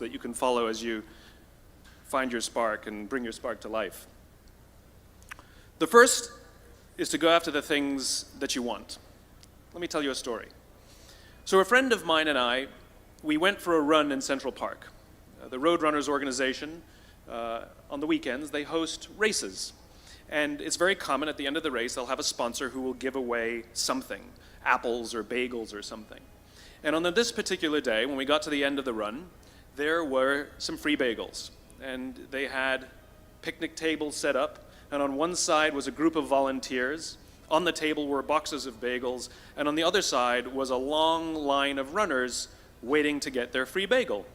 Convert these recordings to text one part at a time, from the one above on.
that you can follow as you find your spark and bring your spark to life. The first is to go after the things that you want. Let me tell you a story. So a friend of mine and I, we went for a run in Central Park. The Roadrunners organization, on the weekends, they host races. And it's very common at the end of the race, they'll have a sponsor who will give away something, apples or bagels or something. And on this particular day, when we got to the end of the run, there were some free bagels. And they had picnic tables set up, and on one side was a group of volunteers. On the table were boxes of bagels, and on the other side was a long line of runners waiting to get their free bagel.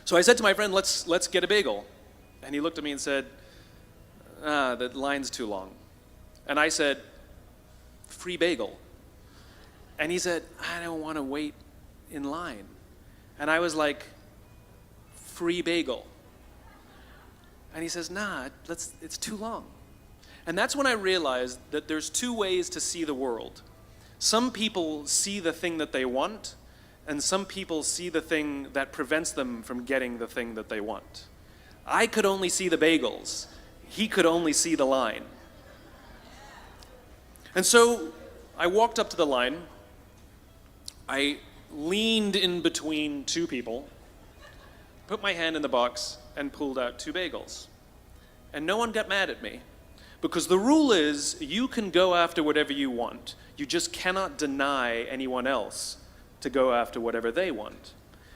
So I said to my friend, let's get a bagel. And he looked at me and said, the line's too long. And I said, free bagel. And he said, I don't want to wait in line. And I was like, free bagel. And he says, it's too long. And that's when I realized that there's two ways to see the world. Some people see the thing that they want, and some people see the thing that prevents them from getting the thing that they want. I could only see the bagels. He could only see the line. And so I walked up to the line. I leaned in between two people, put my hand in the box, and pulled out two bagels. And no one got mad at me, because the rule is you can go after whatever you want. You just cannot deny anyone else to go after whatever they want.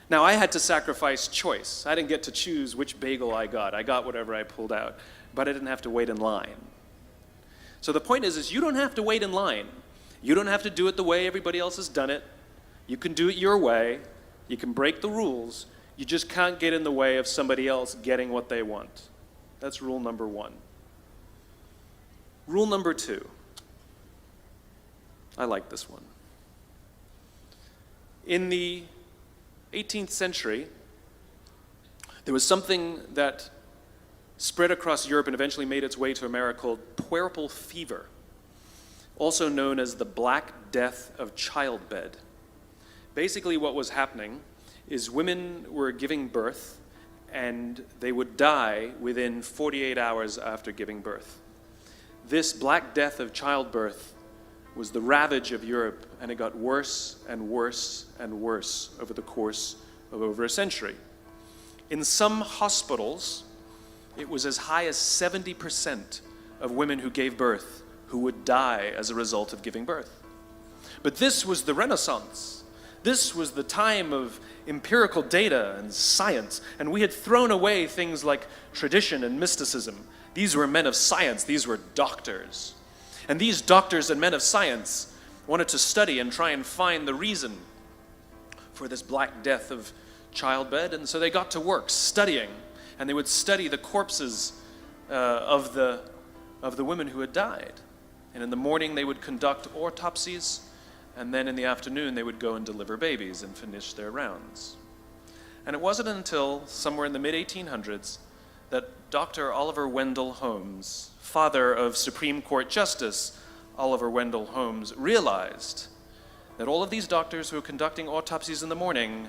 Now, I had to sacrifice choice. I didn't get to choose which bagel I got. I got whatever I pulled out, but I didn't have to wait in line. So the point is you don't have to wait in line. You don't have to do it the way everybody else has done it. You can do it your way. You can break the rules. You just can't get in the way of somebody else getting what they want. That's rule number one. Rule number two. I like this one. In the 18th century, there was something that spread across Europe and eventually made its way to America called puerperal fever, also known as the Black Death of childbed. Basically what was happening is women were giving birth and they would die within 48 hours after giving birth. This Black Death of childbirth was the ravage of Europe, and it got worse and worse and worse over the course of over a century. In some hospitals, it was as high as 70% of women who gave birth who would die as a result of giving birth. But this was the Renaissance. This was the time of empirical data and science, and we had thrown away things like tradition and mysticism. These were men of science. These were doctors. And these doctors and men of science wanted to study and try and find the reason for this Black Death of childbed, and so they got to work studying, and they would study the corpses of the women who had died. And in the morning they would conduct autopsies, and then in the afternoon they would go and deliver babies and finish their rounds. And it wasn't until somewhere in the mid-1800s that Dr. Oliver Wendell Holmes, father of Supreme Court Justice Oliver Wendell Holmes, realized that all of these doctors who were conducting autopsies in the morning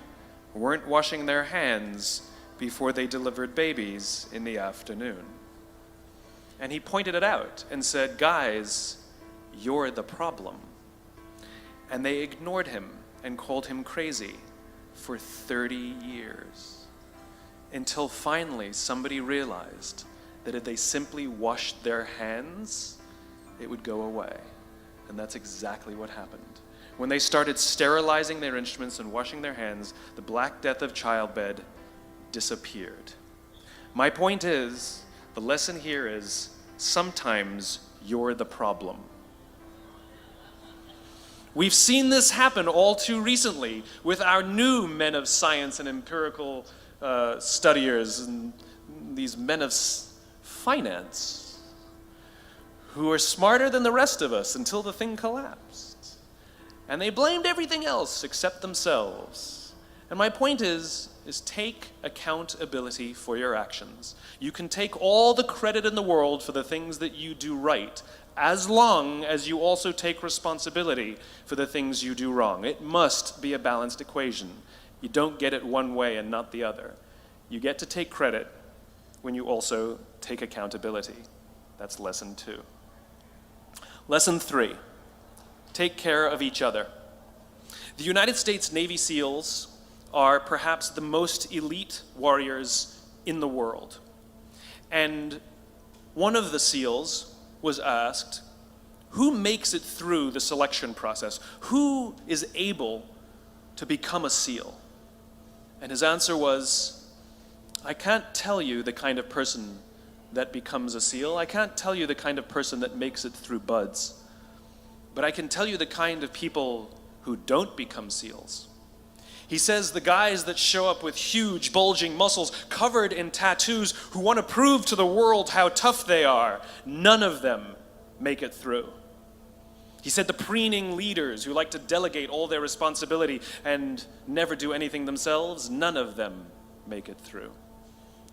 weren't washing their hands before they delivered babies in the afternoon. And he pointed it out and said, guys, you're the problem. And they ignored him and called him crazy for 30 years. Until finally somebody realized that if they simply washed their hands, it would go away. And that's exactly what happened. When they started sterilizing their instruments and washing their hands, the Black Death of childbed disappeared. My point is, the lesson here is, sometimes you're the problem. We've seen this happen all too recently with our new men of science and empirical studiers and these men of finance who are smarter than the rest of us until the thing collapsed. And they blamed everything else except themselves. And my point is take accountability for your actions. You can take all the credit in the world for the things that you do right, as long as you also take responsibility for the things you do wrong. It must be a balanced equation. You don't get it one way and not the other. You get to take credit when you also take accountability. That's lesson 2. Lesson 3, take care of each other. The United States Navy SEALs are perhaps the most elite warriors in the world. And one of the SEALs was asked, who makes it through the selection process? Who is able to become a SEAL? And his answer was, I can't tell you the kind of person that becomes a SEAL. I can't tell you the kind of person that makes it through BUD/S. But I can tell you the kind of people who don't become SEALs. He says the guys that show up with huge, bulging muscles, covered in tattoos, who want to prove to the world how tough they are, none of them make it through. He said the preening leaders who like to delegate all their responsibility and never do anything themselves, none of them make it through.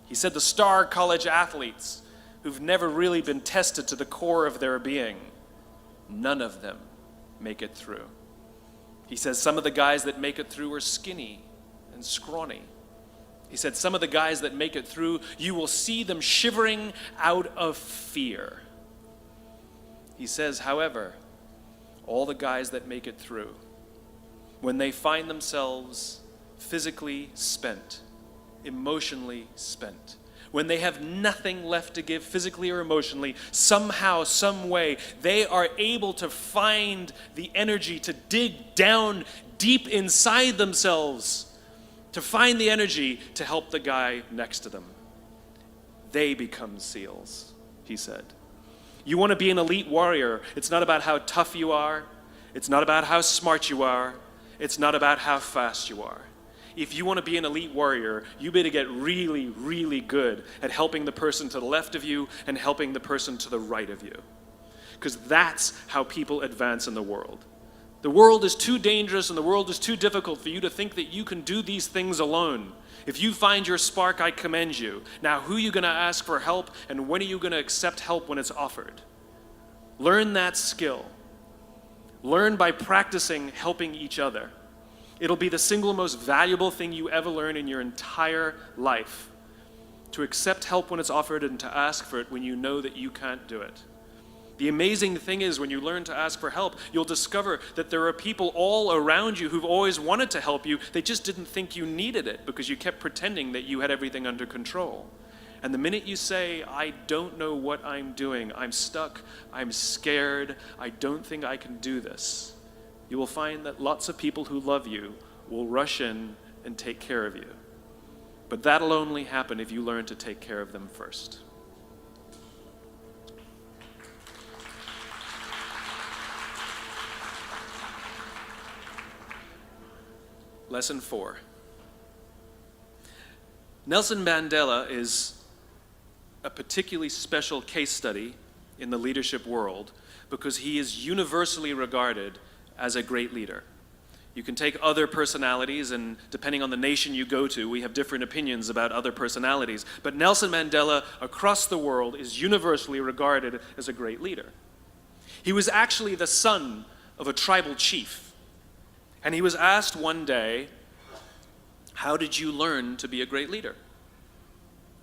He said the star college athletes who've never really been tested to the core of their being, none of them make it through. He says some of the guys that make it through are skinny and scrawny. He said some of the guys that make it through, you will see them shivering out of fear. He says, however, all the guys that make it through, when they find themselves physically spent, emotionally spent, when they have nothing left to give physically or emotionally, somehow, some way, they are able to find the energy to dig down deep inside themselves, to find the energy to help the guy next to them. They become SEALs, he said. You want to be an elite warrior. It's not about how tough you are. It's not about how smart you are. It's not about how fast you are. If you want to be an elite warrior, you better get really, really good at helping the person to the left of you and helping the person to the right of you. Because that's how people advance in the world. The world is too dangerous and the world is too difficult for you to think that you can do these things alone. If you find your spark, I commend you. Now, who are you going to ask for help, and when are you going to accept help when it's offered? Learn that skill. Learn by practicing helping each other. It'll be the single most valuable thing you ever learn in your entire life. To accept help when it's offered and to ask for it when you know that you can't do it. The amazing thing is when you learn to ask for help, you'll discover that there are people all around you who've always wanted to help you. They just didn't think you needed it because you kept pretending that you had everything under control. And the minute you say, I don't know what I'm doing, I'm stuck, I'm scared, I don't think I can do this, you will find that lots of people who love you will rush in and take care of you. But that'll only happen if you learn to take care of them first. Lesson 4. Nelson Mandela is a particularly special case study in the leadership world because he is universally regarded as a great leader. You can take other personalities, and depending on the nation you go to, we have different opinions about other personalities. But Nelson Mandela, across the world, is universally regarded as a great leader. He was actually the son of a tribal chief. And he was asked one day, how did you learn to be a great leader?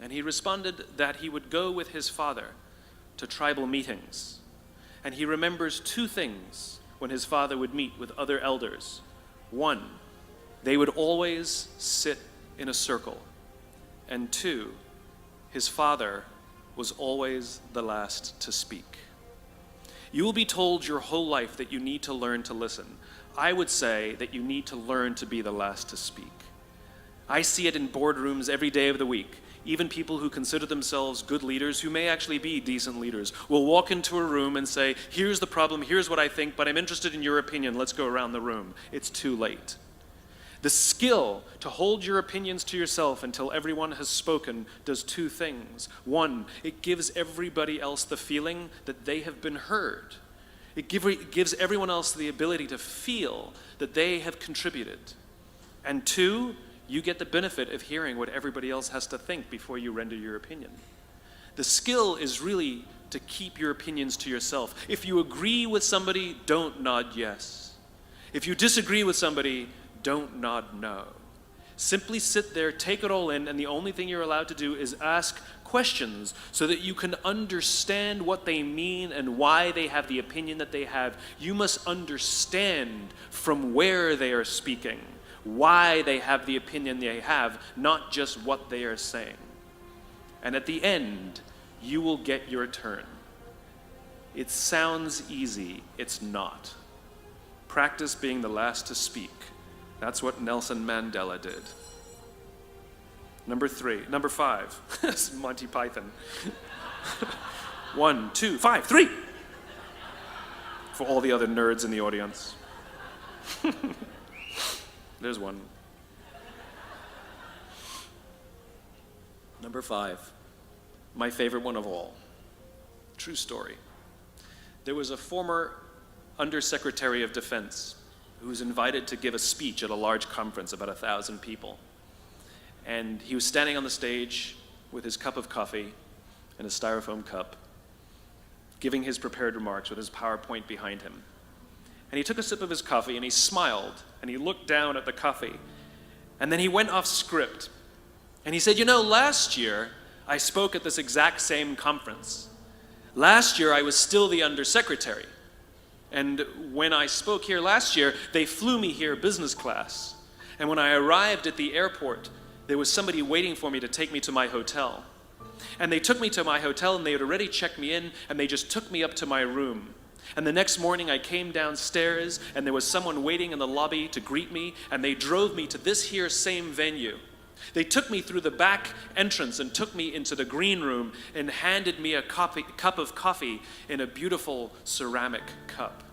And he responded that he would go with his father to tribal meetings. And he remembers 2 things when his father would meet with other elders. 1, they would always sit in a circle. And 2, his father was always the last to speak. You will be told your whole life that you need to learn to listen. I would say that you need to learn to be the last to speak. I see it in boardrooms every day of the week. Even people who consider themselves good leaders, who may actually be decent leaders, will walk into a room and say, here's the problem, here's what I think, but I'm interested in your opinion, let's go around the room. It's too late. The skill to hold your opinions to yourself until everyone has spoken does 2 things. 1, it gives everybody else the feeling that they have been heard. It gives everyone else the ability to feel that they have contributed. And 2, you get the benefit of hearing what everybody else has to think before you render your opinion. The skill is really to keep your opinions to yourself. If you agree with somebody, don't nod yes. If you disagree with somebody, don't nod no. Simply sit there, take it all in, and the only thing you're allowed to do is ask questions so that you can understand what they mean and why they have the opinion that they have. You must understand from where they are speaking, why they have the opinion they have, not just what they are saying. And at the end, you will get your turn. It sounds easy, it's not. Practice being the last to speak. That's what Nelson Mandela did. Number 5. This is Monty Python. 1, 2, 5, 3. For all the other nerds in the audience. There's one. Number 5. My favorite one of all. True story. There was a former Undersecretary of Defense who was invited to give a speech at a large conference, about 1,000 people. And he was standing on the stage with his cup of coffee and a styrofoam cup, giving his prepared remarks with his PowerPoint behind him. And he took a sip of his coffee and he smiled and he looked down at the coffee. And then he went off script. And he said, you know, last year I spoke at this exact same conference. Last year I was still the Undersecretary. And when I spoke here last year, they flew me here business class. And when I arrived at the airport, there was somebody waiting for me to take me to my hotel. And they took me to my hotel and they had already checked me in and they just took me up to my room. And the next morning I came downstairs and there was someone waiting in the lobby to greet me and they drove me to this here same venue. They took me through the back entrance and took me into the green room and handed me a cup of coffee in a beautiful ceramic cup.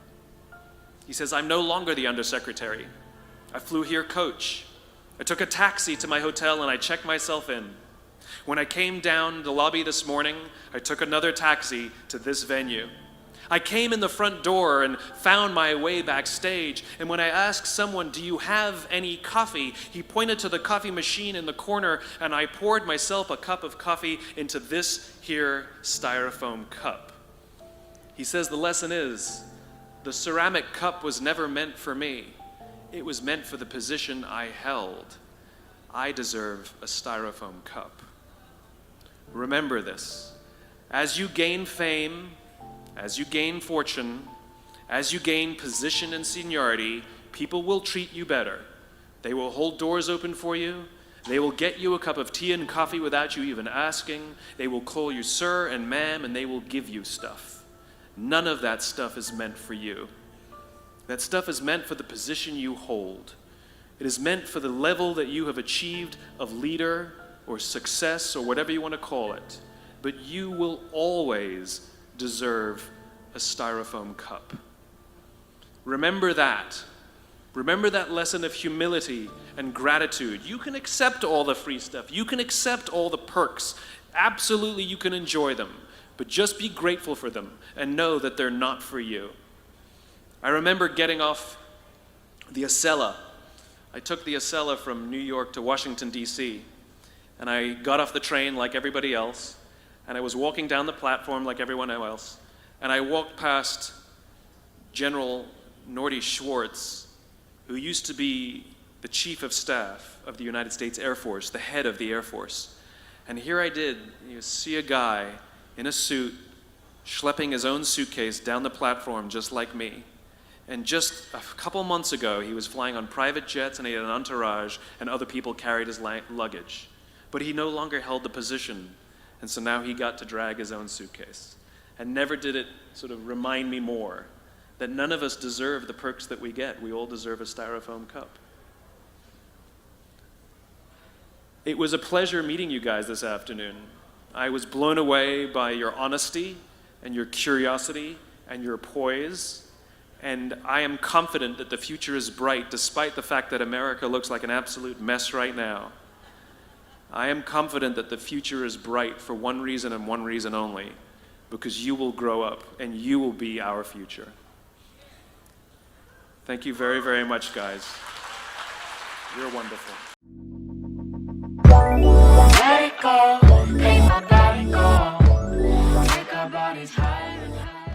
He says, I'm no longer the Undersecretary. I flew here coach. I took a taxi to my hotel and I checked myself in. When I came down the lobby this morning, I took another taxi to this venue. I came in the front door and found my way backstage, and when I asked someone, do you have any coffee? He pointed to the coffee machine in the corner, and I poured myself a cup of coffee into this here styrofoam cup. He says the lesson is, the ceramic cup was never meant for me. It was meant for the position I held. I deserve a styrofoam cup. Remember this. As you gain fame, as you gain fortune, as you gain position and seniority, people will treat you better. They will hold doors open for you. They will get you a cup of tea and coffee without you even asking. They will call you sir and ma'am, and they will give you stuff. None of that stuff is meant for you. That stuff is meant for the position you hold. It is meant for the level that you have achieved of leader or success or whatever you want to call it. But you will always deserve a styrofoam cup. Remember that. Remember that lesson of humility and gratitude. You can accept all the free stuff. You can accept all the perks. Absolutely, you can enjoy them. But just be grateful for them and know that they're not for you. I remember getting off the Acela. I took the Acela from New York to Washington, D.C. And I got off the train like everybody else. And I was walking down the platform like everyone else, and I walked past General Norty Schwartz, who used to be the Chief of Staff of the United States Air Force, the head of the Air Force. And here I did, see a guy in a suit schlepping his own suitcase down the platform just like me. And just a couple months ago, he was flying on private jets and he had an entourage, and other people carried his luggage. But he no longer held the position. And so now he got to drag his own suitcase. And never did it sort of remind me more that none of us deserve the perks that we get. We all deserve a styrofoam cup. It was a pleasure meeting you guys this afternoon. I was blown away by your honesty and your curiosity and your poise. And I am confident that the future is bright, despite the fact that America looks like an absolute mess right now. I am confident that the future is bright for one reason and one reason only, because you will grow up and you will be our future. Thank you very, very much, guys. You're wonderful. Let it go, make my body go. Take our bodies higher and higher.